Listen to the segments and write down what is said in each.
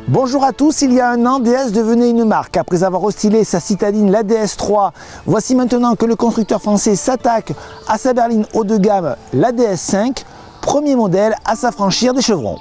Bonjour à tous, il y a un an, DS devenait une marque. Après avoir hostillé sa citadine, la DS3, voici maintenant que le constructeur français s'attaque à sa berline haut de gamme, la DS5, premier modèle à s'affranchir des chevrons.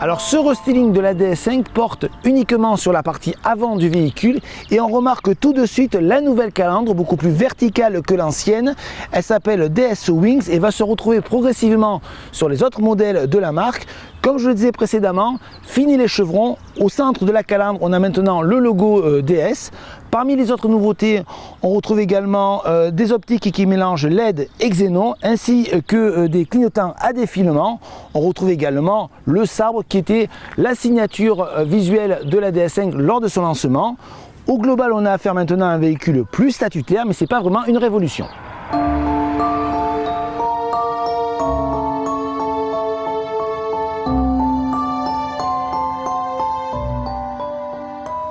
Alors ce restyling de la DS5 porte uniquement sur la partie avant du véhicule et on remarque tout de suite la nouvelle calandre beaucoup plus verticale que l'ancienne. Elle s'appelle DS Wings et va se retrouver progressivement sur les autres modèles de la marque. Comme je le disais précédemment, fini les chevrons, au centre de la calandre on a maintenant le logo DS. Parmi les autres nouveautés, on retrouve également des optiques qui mélangent LED et xénon, ainsi que des clignotants à défilement. On retrouve également le sabre qui était la signature visuelle de la DS5 lors de son lancement. Au global, on a affaire maintenant à un véhicule plus statutaire, mais ce n'est pas vraiment une révolution.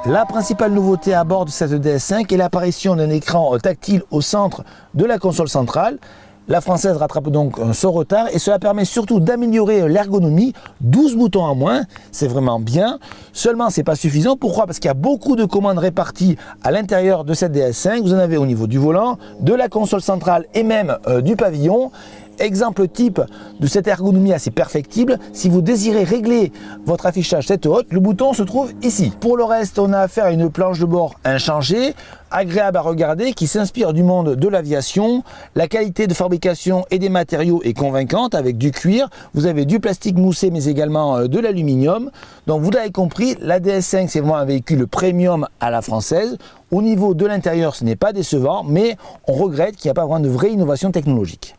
La principale nouveauté à bord de cette DS5 est l'apparition d'un écran tactile au centre de la console centrale. La française rattrape donc son retard et cela permet surtout d'améliorer l'ergonomie. 12 boutons en moins, c'est vraiment bien. Seulement, c'est pas suffisant. Pourquoi? Parce qu'il y a beaucoup de commandes réparties à l'intérieur de cette DS5. Vous en avez au niveau du volant, de la console centrale et même du pavillon. Exemple type de cette ergonomie assez perfectible, si vous désirez régler votre affichage tête haute, le bouton se trouve ici. Pour le reste, on a affaire à une planche de bord inchangée, agréable à regarder, qui s'inspire du monde de l'aviation. La qualité de fabrication et des matériaux est convaincante avec du cuir. Vous avez du plastique moussé mais également de l'aluminium. Donc vous l'avez compris, la DS5 c'est vraiment un véhicule premium à la française. Au niveau de l'intérieur, ce n'est pas décevant, mais on regrette qu'il n'y a pas vraiment de vraie innovation technologique.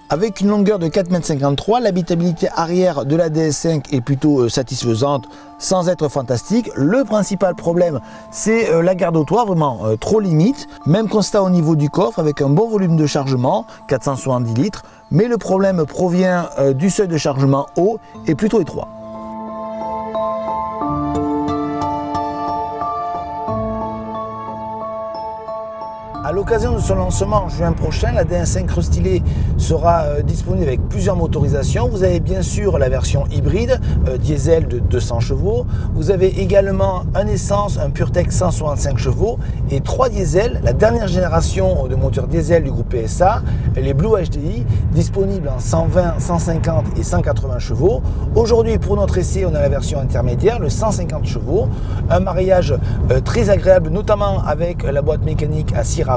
Avec une longueur de 4,53 m, l'habitabilité arrière de la DS5 est plutôt satisfaisante sans être fantastique. Le principal problème, c'est la garde au toit, vraiment trop limite. Même constat au niveau du coffre avec un bon volume de chargement, 470 litres. Mais le problème provient du seuil de chargement haut et plutôt étroit. À l'occasion de son lancement en juin prochain, la DS5 restylée sera disponible avec plusieurs motorisations. Vous avez bien sûr la version hybride, diesel de 200 chevaux. Vous avez également un essence, un PureTech 165 chevaux et 3 diesels, la dernière génération de moteurs diesel du groupe PSA, les Blue HDI, disponibles en 120, 150 et 180 chevaux. Aujourd'hui, pour notre essai, on a la version intermédiaire, le 150 chevaux. Un mariage très agréable, notamment avec la boîte mécanique à 6 rapports.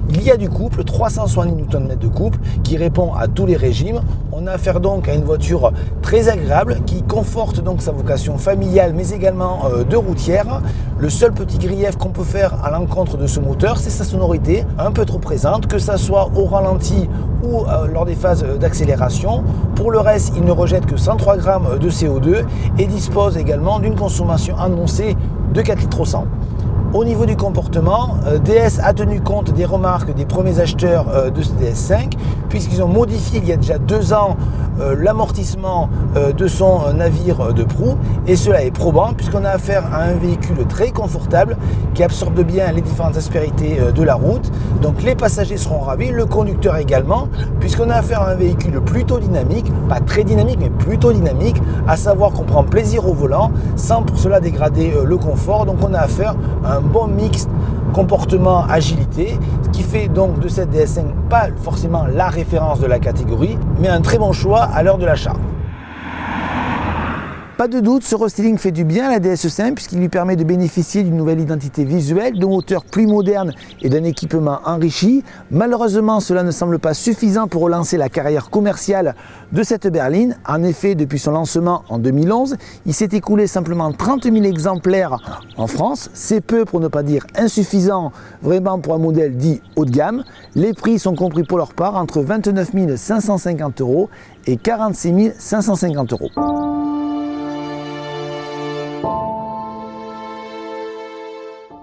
Il y a du couple, 370 Nm de couple qui répond à tous les régimes. On a affaire donc à une voiture très agréable qui conforte donc sa vocation familiale mais également de routière. Le seul petit grief qu'on peut faire à l'encontre de ce moteur, c'est sa sonorité un peu trop présente, que ça soit au ralenti ou lors des phases d'accélération. Pour le reste, il ne rejette que 103 g de CO2 et dispose également d'une consommation annoncée de 4 litres au 100. Au niveau du comportement, DS a tenu compte des remarques des premiers acheteurs de ce DS5 puisqu'ils ont modifié il y a déjà 2 ans l'amortissement de son navire de proue et cela est probant puisqu'on a affaire à un véhicule très confortable qui absorbe bien les différentes aspérités de la route. Donc les passagers seront ravis, le conducteur également, puisqu'on a affaire à un véhicule plutôt dynamique, pas très dynamique mais plutôt dynamique, à savoir qu'on prend plaisir au volant sans pour cela dégrader le confort. Donc on a affaire à un bon mix comportement agilité, ce qui fait donc de cette DS5 pas forcément la référence de la catégorie, mais un très bon choix à l'heure de l'achat. Pas de doute, ce restyling fait du bien à la DS5 puisqu'il lui permet de bénéficier d'une nouvelle identité visuelle, de moteurs plus modernes et d'un équipement enrichi. Malheureusement, cela ne semble pas suffisant pour relancer la carrière commerciale de cette berline. En effet, depuis son lancement en 2011, il s'est écoulé simplement 30 000 exemplaires en France. C'est peu pour ne pas dire insuffisant vraiment pour un modèle dit haut de gamme. Les prix sont compris pour leur part entre 29 550 € et 46 550 €.